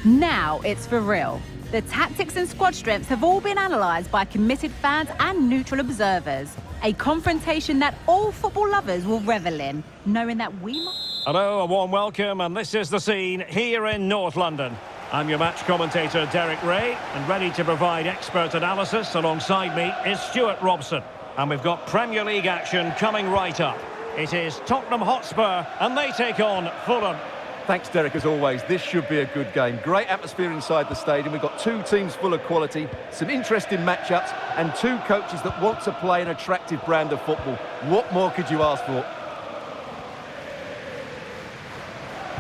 Now it's for real. The tactics and squad strengths have all been analysed by committed fans and neutral observers. A confrontation that all football lovers will revel in, knowing that we might... Hello, a warm welcome, and this is the scene here in North London. I'm your match commentator, Derek Ray, and ready to provide expert analysis alongside me is Stuart Robson. And we've got Premier League action coming right up. It is Tottenham Hotspur, and they take on Fulham. Thanks, Derek, as always. This should be a good game. Great atmosphere inside the stadium. We've got two teams full of quality, some interesting matchups, and two coaches that want to play an attractive brand of football. What more could you ask for?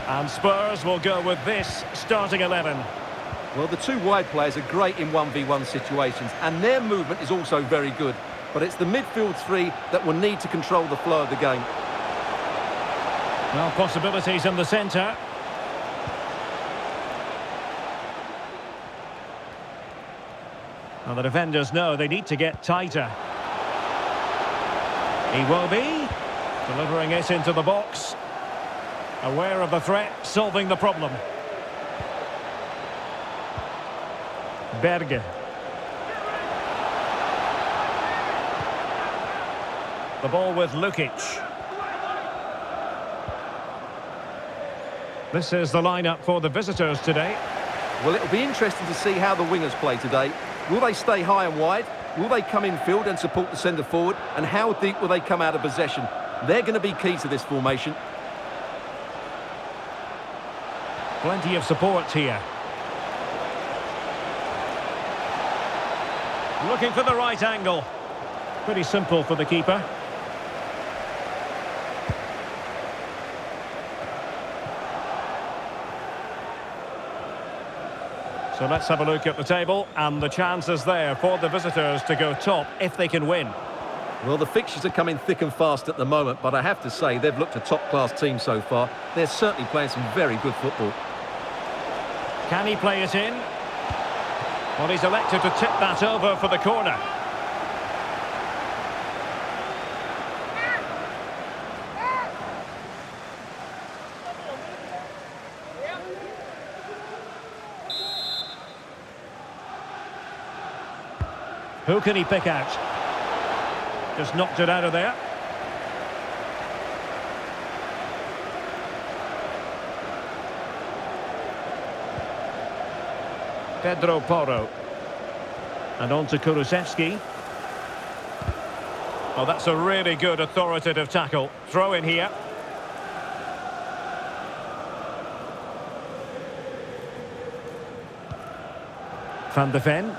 And Spurs will go with this starting 11. Well, the two wide players are great in 1v1 situations, and their movement is also very good. But it's the midfield three that will need to control the flow of the game. Well, possibilities in the centre. Well, the defenders know they need to get tighter. Iwobi, delivering it into the box. Aware of the threat, solving the problem. Berge. The ball with Lukic. This is the lineup for the visitors today. Well, it'll be interesting to see how the wingers play today. Will they stay high and wide? Will they come in field and support the centre forward? And how deep will they come out of possession? They're going to be key to this formation. Plenty of support here. Looking for the right angle. Pretty simple for the keeper. So let's have a look at the table, and the chances there for the visitors to go top if they can win. Well, the fixtures are coming thick and fast at the moment, but I have to say they've looked a top-class team so far. They're certainly playing some very good football. Can he play it in? Well, he's elected to tip that over for the corner. Who can he pick out? Just knocked it out of there. Pedro Porro. And on to Kulusevski. Oh, that's a really good authoritative tackle. Throw in here. Van de Ven.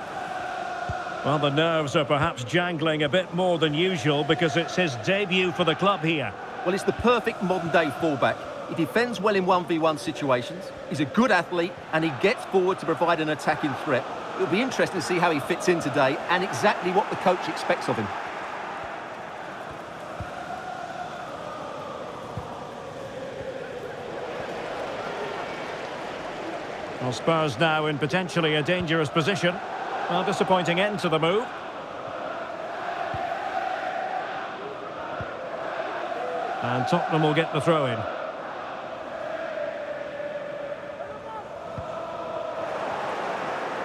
Well, the nerves are perhaps jangling a bit more than usual because it's his debut for the club here. Well, it's the perfect modern-day fullback. He defends well in 1v1 situations, he's a good athlete, and he gets forward to provide an attacking threat. It'll be interesting to see how he fits in today and exactly what the coach expects of him. Well, Spurs now in potentially a dangerous position. Well, disappointing end to the move. And Tottenham will get the throw-in.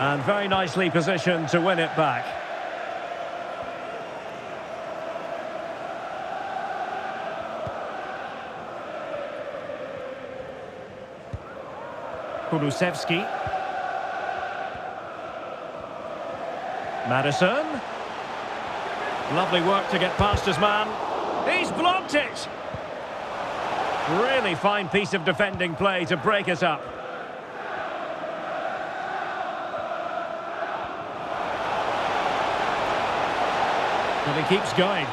And very nicely positioned to win it back. Kulusevski. Madison. Lovely work to get past his man. He's blocked it! Really fine piece of defending play to break it up. And he keeps going.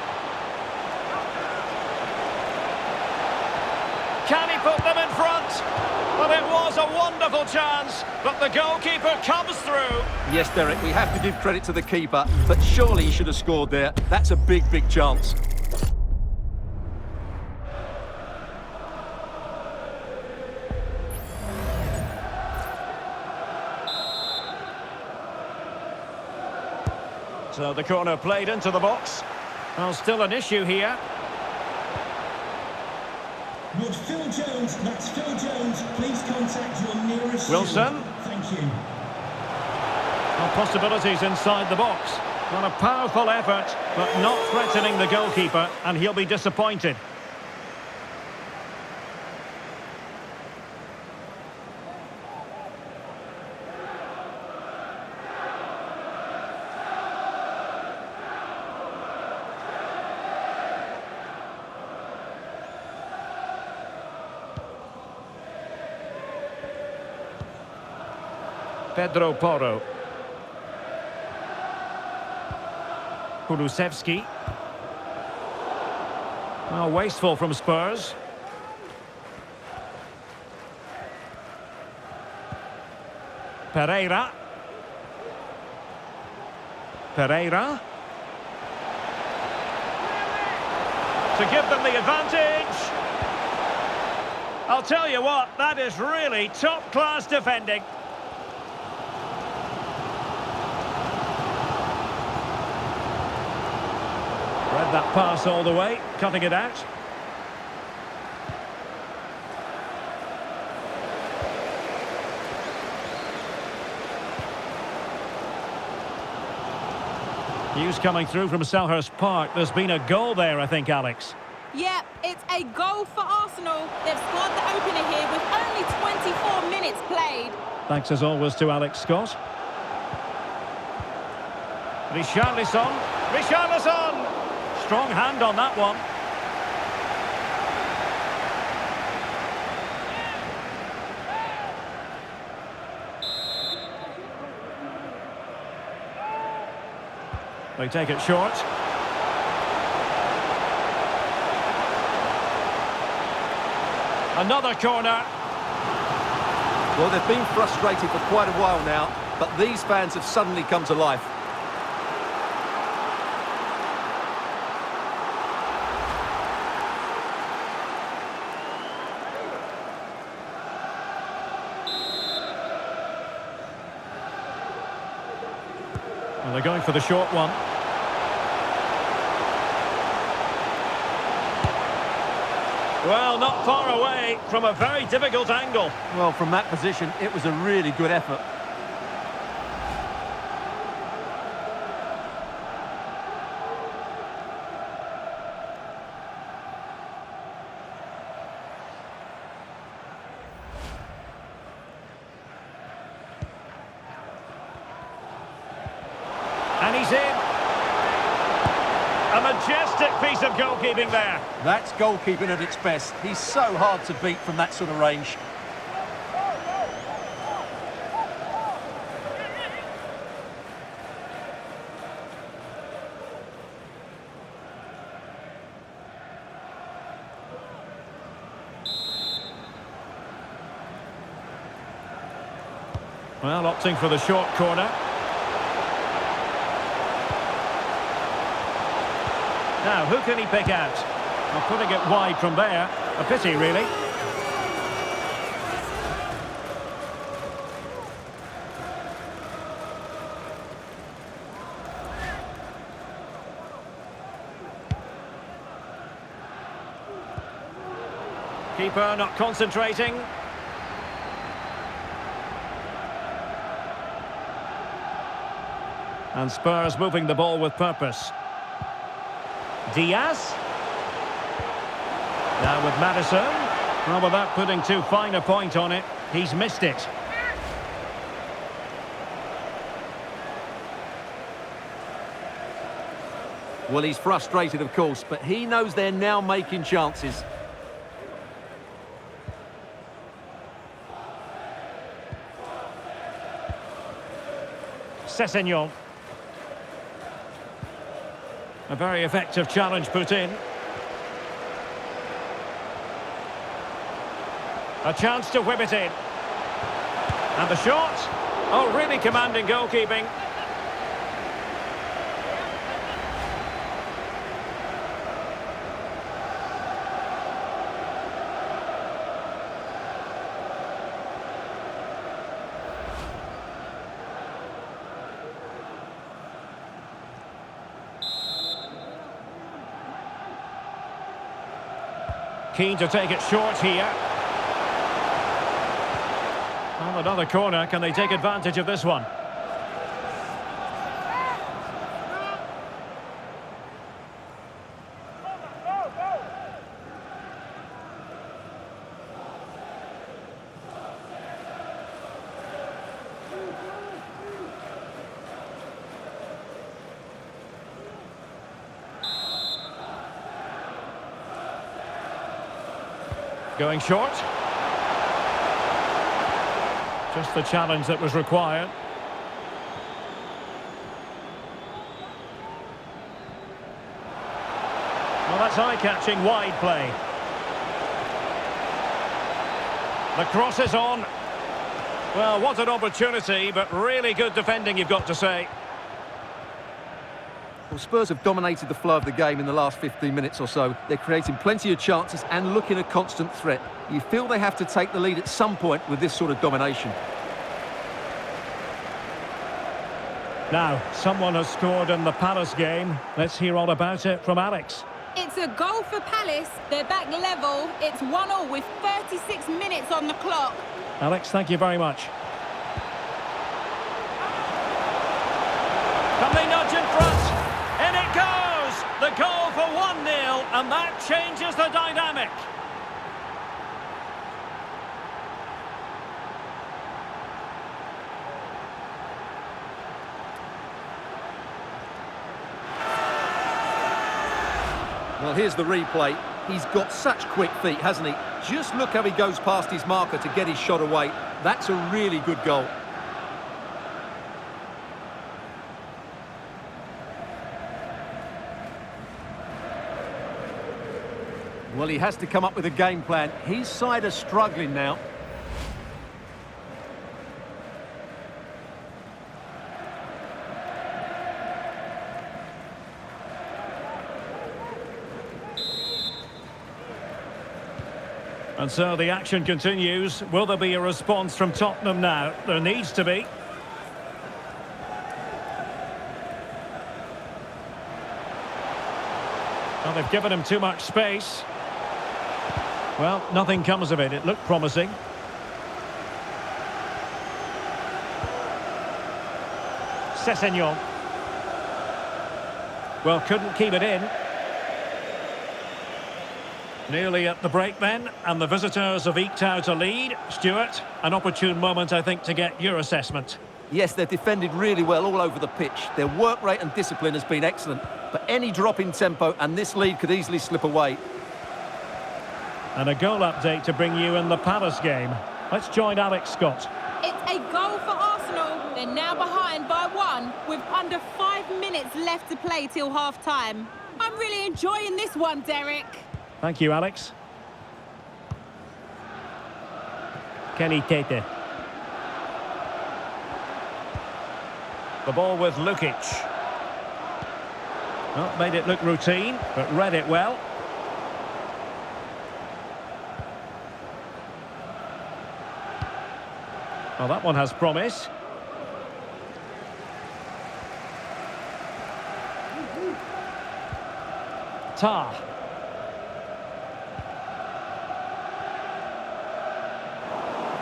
Can he put them in front? Well, it was a wonderful chance, but the goalkeeper comes through. Yes, Derek, we have to give credit to the keeper, but surely he should have scored there. That's a big, big chance. So the corner played into the box. Well, still an issue here. Would Phil Jones, that's Phil Jones, please contact your nearest... Wilson. Thank Well, possibilities inside the box. Well, a powerful effort, but not threatening the goalkeeper, and he'll be disappointed. Pedro Porro. Kulusevski. Well, wasteful from Spurs. Pereira. Pereira. To give them the advantage. I'll tell you what, that is really top-class defending. Read that pass all the way, cutting it out. News coming through from Selhurst Park. There's been a goal there, I think, Alex. Yeah, it's a goal for Arsenal. They've scored the opener here with only 24 minutes played. Thanks as always to Alex Scott. Richarlison. Richarlison! Strong hand on that one. They take it short. Another corner. Well, they've been frustrated for quite a while now, but these fans have suddenly come to life. Well, they're going for the short one. Well, not far away from a very difficult angle. Well, from that position, it was a really good effort. And he's in. A majestic piece of goalkeeping there. That's goalkeeping at its best. He's so hard to beat from that sort of range. Well, opting for the short corner. Now, who can he pick out? Well, putting it wide from there. A pity, really. Keeper not concentrating. And Spurs moving the ball with purpose. Diaz. Now with Madison. Well, without putting too fine a point on it, he's missed it. Well, he's frustrated, of course, but he knows they're now making chances. Sessegnon. A very effective challenge put in. A chance to whip it in. And the shot. Oh, really commanding goalkeeping. Keen to take it short here. Well, Well, another corner. Can they take advantage of this one? Going short. Just the challenge that was required. Well, that's eye-catching wide play. The cross is on. Well, what an opportunity, but really good defending, you've got to say. Well, Spurs have dominated the flow of the game in the last 15 minutes or so. They're creating plenty of chances and looking a constant threat. You feel they have to take the lead at some point with this sort of domination. Now, someone has scored in the Palace game. Let's hear all about it from Alex. It's a goal for Palace. They're back level. It's 1-1 with 36 minutes on the clock. Alex, thank you very much. Can they nudge in front? In it goes! The goal for 1-0, and that changes the dynamic. Well, here's the replay. He's got such quick feet, hasn't he? Just look how he goes past his marker to get his shot away. That's a really good goal. Well, he has to come up with a game plan. His side are struggling now. And so the action continues. Will there be a response from Tottenham now? There needs to be. Well, they've given him too much space. Well, nothing comes of it. It looked promising. Sessegnon. Well, couldn't keep it in. Nearly at the break then, and the visitors have eked out a lead. Stuart, an opportune moment, I think, to get your assessment. Yes, they've defended really well all over the pitch. Their work rate and discipline has been excellent. But any drop in tempo and this lead could easily slip away. And a goal update to bring you in the Palace game. Let's join Alex Scott. It's a goal for Arsenal. They're now behind by 1 with under 5 minutes left to play till half-time. I'm really enjoying this one, Derek. Thank you, Alex. Kenny Tete. The ball with Lukic. Well, made it look routine, but read it well. Well, that one has promise. Tar.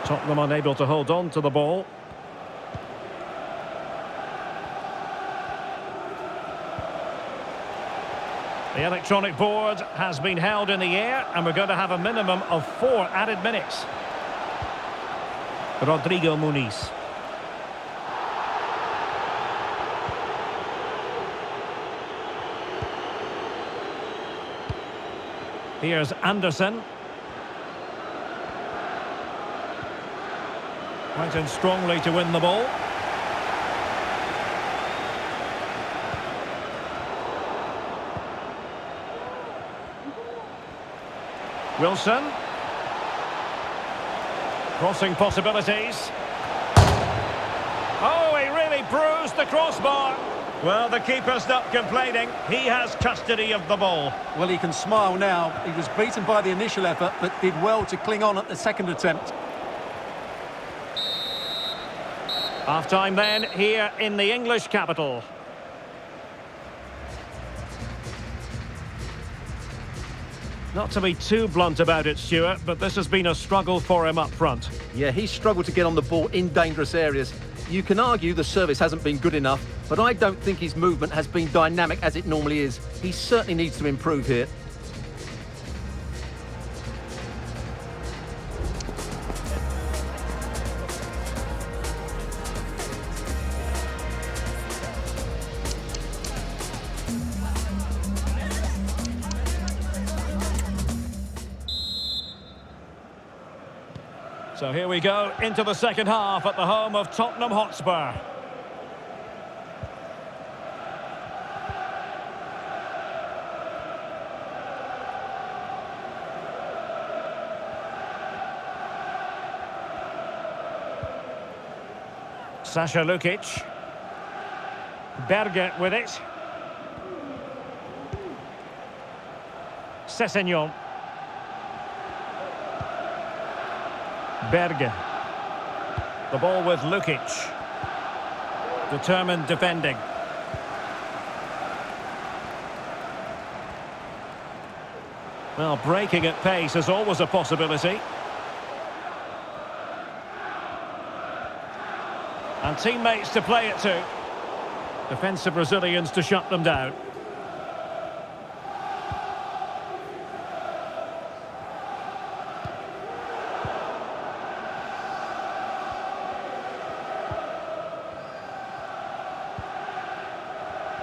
Tottenham unable to hold on to the ball. The electronic board has been held in the air, and we're going to have a minimum of 4 added minutes. Rodrigo Muniz. Here's Anderson. Went in strongly to win the ball. Wilson. Crossing possibilities. Oh, he really bruised the crossbar. Well, the keeper's not complaining. He has custody of the ball. Well, he can smile now. He was beaten by the initial effort, but did well to cling on at the second attempt. Half-time then, here in the English capital. Not to be too blunt about it, Stuart, but this has been a struggle for him up front. Yeah, he's struggled to get on the ball in dangerous areas. You can argue the service hasn't been good enough, but I don't think his movement has been dynamic as it normally is. He certainly needs to improve here. So here we go into the second half at the home of Tottenham Hotspur. Sasha Lukic. Berge with it. Sessegnon. Berge. The ball with Lukic. Determined defending. Well, breaking at pace is always a possibility. And teammates to play it to. Defensive Brazilians to shut them down.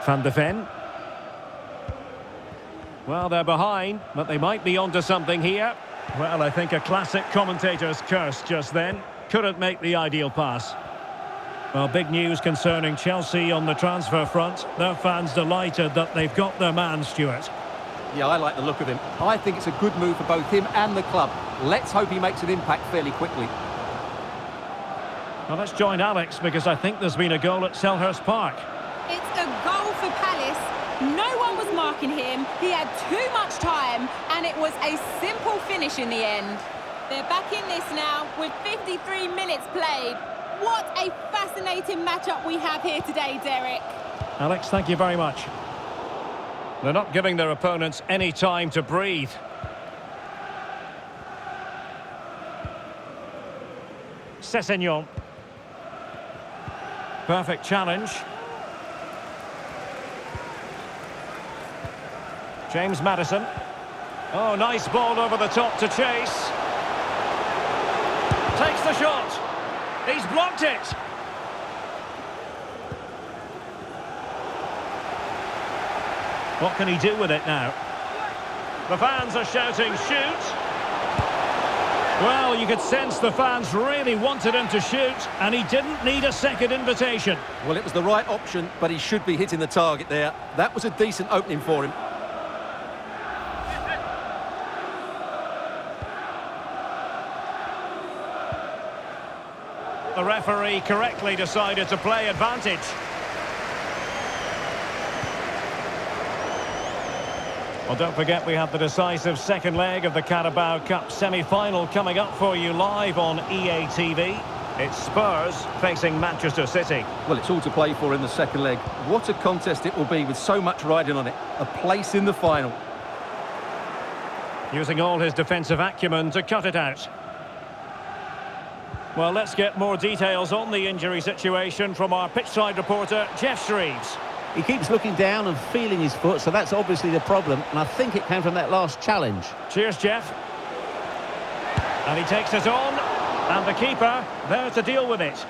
Van de Ven. Well, they're behind, but they might be onto something here. Well, I think a classic commentator's curse just then. Couldn't make the ideal pass. Well, big news concerning Chelsea on the transfer front. Their fans delighted that they've got their man, Stuart. Yeah, I like the look of him. I think it's a good move for both him and the club. Let's hope he makes an impact fairly quickly. Well, let's join Alex because I think there's been a goal at Selhurst Park. It's a goal for Palace. No one was marking him. He had too much time, and it was a simple finish in the end. They're back in this now with 53 minutes played. What a fascinating matchup we have here today, Derek. Alex, thank you very much. They're not giving their opponents any time to breathe. Sessegnon. Perfect challenge. James Maddison. Oh, nice ball over the top to chase. Takes the shot. He's blocked it. What can he do with it now? The fans are shouting, shoot. Well, you could sense the fans really wanted him to shoot, and he didn't need a second invitation. Well, it was the right option, but he should be hitting the target there. That was a decent opening for him. The referee correctly decided to play advantage. Well, don't forget we have the decisive second leg of the Carabao Cup semi-final coming up for you live on EA TV. It's Spurs facing Manchester City. Well, it's all to play for in the second leg. What a contest it will be with so much riding on it. A place in the final. Using all his defensive acumen to cut it out. Well, let's get more details on the injury situation from our pitchside reporter, Jeff Shreves. He keeps looking down and feeling his foot, so that's obviously the problem, and I think it came from that last challenge. Cheers, Jeff. And he takes it on, and the keeper there to deal with it.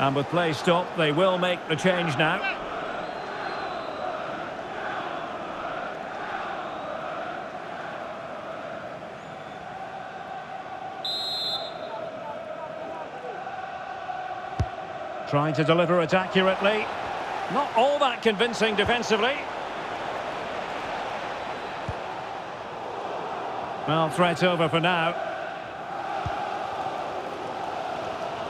And with play stopped, they will make the change now. Trying to deliver it accurately. Not all that convincing defensively. Well, threat over for now.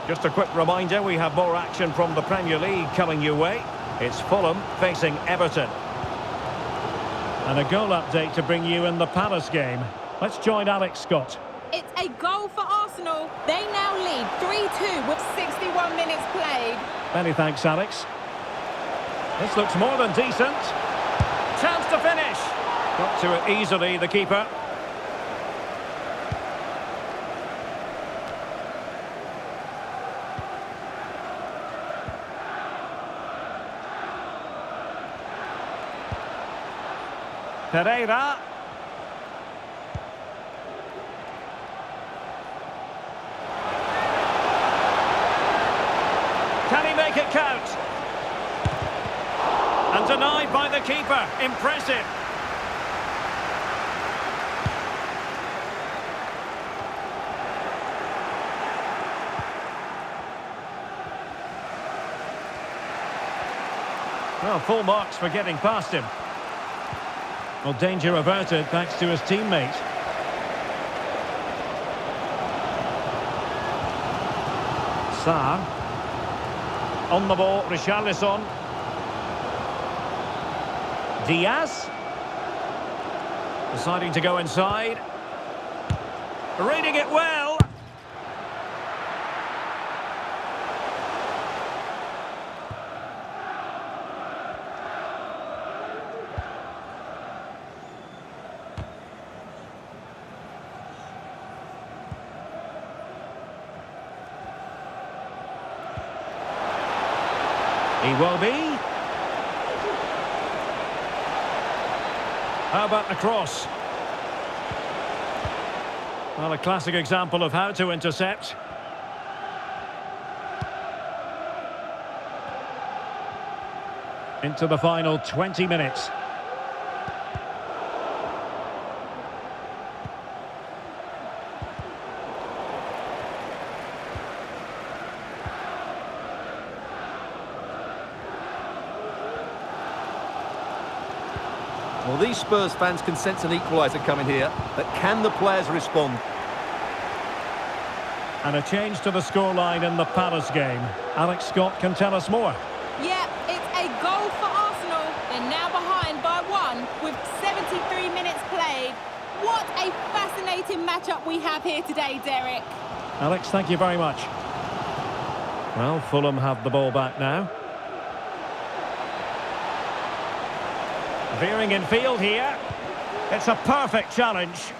Just a quick reminder, we have more action from the Premier League coming your way. It's Fulham facing Everton. And a goal update to bring you in the Palace game. Let's join Alex Scott. It's a goal for Arsenal. They now lead 3-2 with 61 minutes played. Many thanks, Alex. This looks more than decent. chance to finish. Got to it easily, the keeper. Pereira. Can he make it count? And denied by the keeper. Impressive. Well, full marks for getting past him. Well, danger averted thanks to his teammate. Sarr. On the ball, Richarlison. Diaz. Deciding to go inside. Reading it well. He will be. How about the cross? Well, a classic example of how to intercept. Into the final 20 minutes. Well, these Spurs fans can sense an equaliser coming here, but can the players respond? And a change to the scoreline in the Palace game. Alex Scott can tell us more. Yeah, it's a goal for Arsenal. They're now behind by 1 with 73 minutes played. What a fascinating matchup we have here today, Derek. Alex, thank you very much. Well, Fulham have the ball back now. Veering in field here. It's a perfect challenge.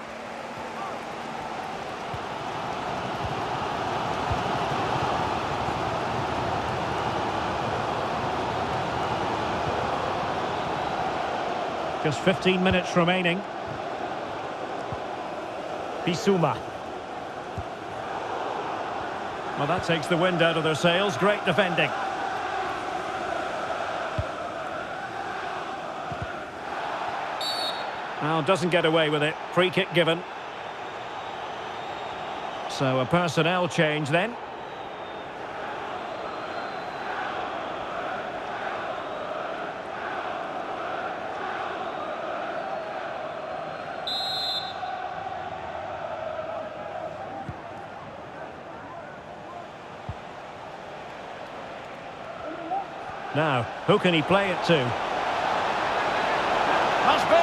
Just 15 minutes remaining. Bissouma. Well, that takes the wind out of their sails. Great defending. Now, doesn't get away with it. Free kick given. So a personnel change then. Now, who can he play it to? Must be!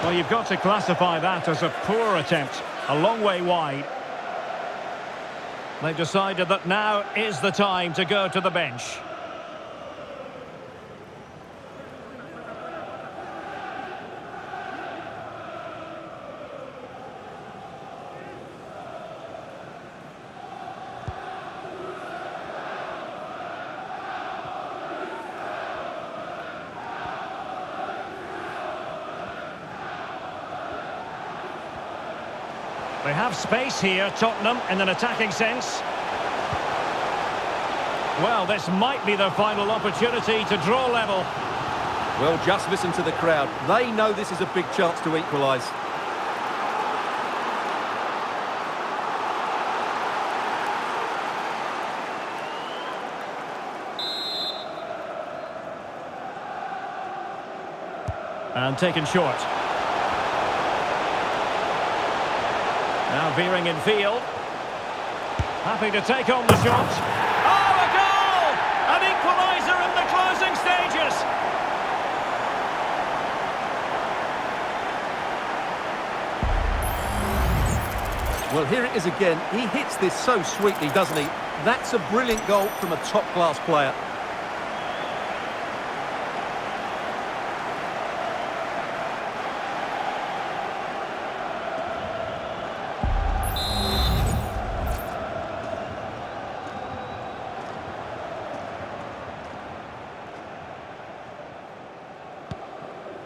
Well, you've got to classify that as a poor attempt. A long way wide. They've decided that now is the time to go to the bench. They have space here, Tottenham, in an attacking sense. Well, this might be their final opportunity to draw level. Well, just listen to the crowd. They know this is a big chance to equalise. And taken short. Now veering in field. Happy to take on the shot. Oh, a goal! An equaliser in the closing stages. Well, here it is again. He hits this so sweetly, doesn't he? That's a brilliant goal from a top-class player.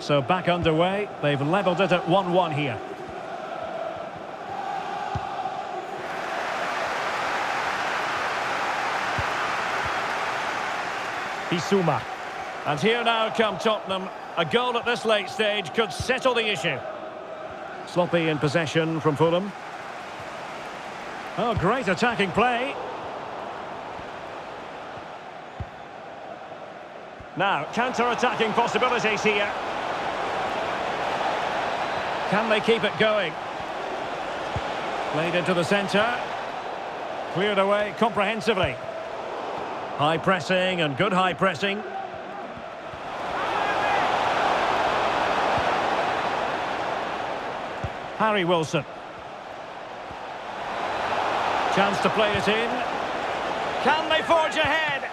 So back underway. They've levelled it at 1-1 here. Bissouma. And here now come Tottenham. A goal at this late stage could settle the issue. Sloppy in possession from Fulham. Oh, great attacking play. Now, counter-attacking possibilities here. Can they keep it going? Played into the centre. Cleared away comprehensively. High pressing and good high pressing. Harry Wilson. Chance to play it in. Can they forge ahead?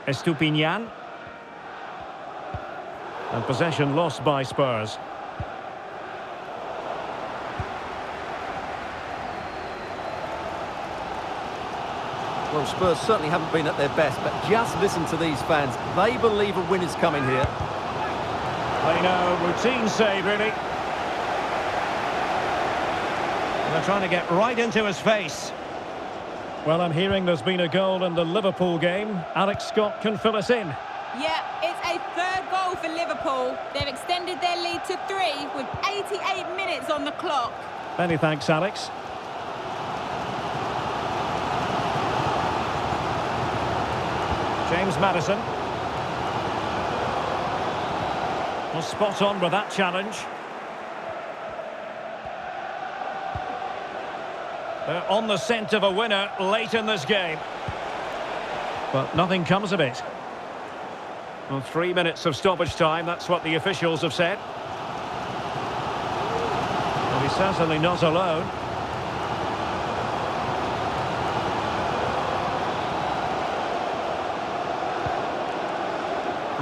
Estupinian. And possession lost by Spurs. Well, Spurs certainly haven't been at their best, but just listen to these fans. They believe a win is coming here. They know, routine save, really. They're trying to get right into his face. Well, I'm hearing there's been a goal in the Liverpool game. Alex Scott can fill us in. Yeah, it's a third goal for Liverpool. They've extended their lead to 3 with 88 minutes on the clock. Many thanks, Alex. James Maddison. Well, spot on with that challenge. They're on the scent of a winner late in this game. But nothing comes of it. Well, 3 minutes of stoppage time, that's what the officials have said. Well, he's certainly not alone.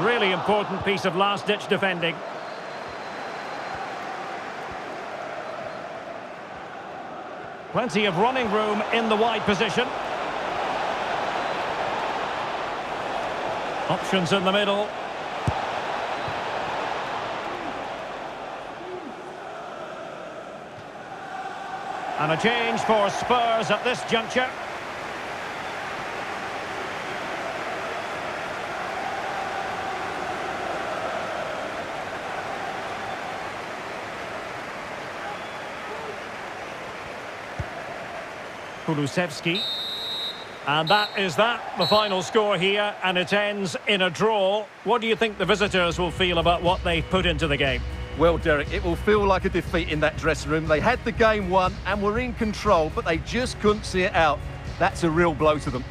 Really important piece of last-ditch defending. Plenty of running room in the wide position. Options in the middle. And a change for Spurs at this juncture. Kulusevski. And that is the final score here, and it ends in a draw. What do you think the visitors will feel about what they've put into the game? Well, Derek, it will feel like a defeat in that dressing room. They had the game won and were in control, but they just couldn't see it out. That's a real blow to them.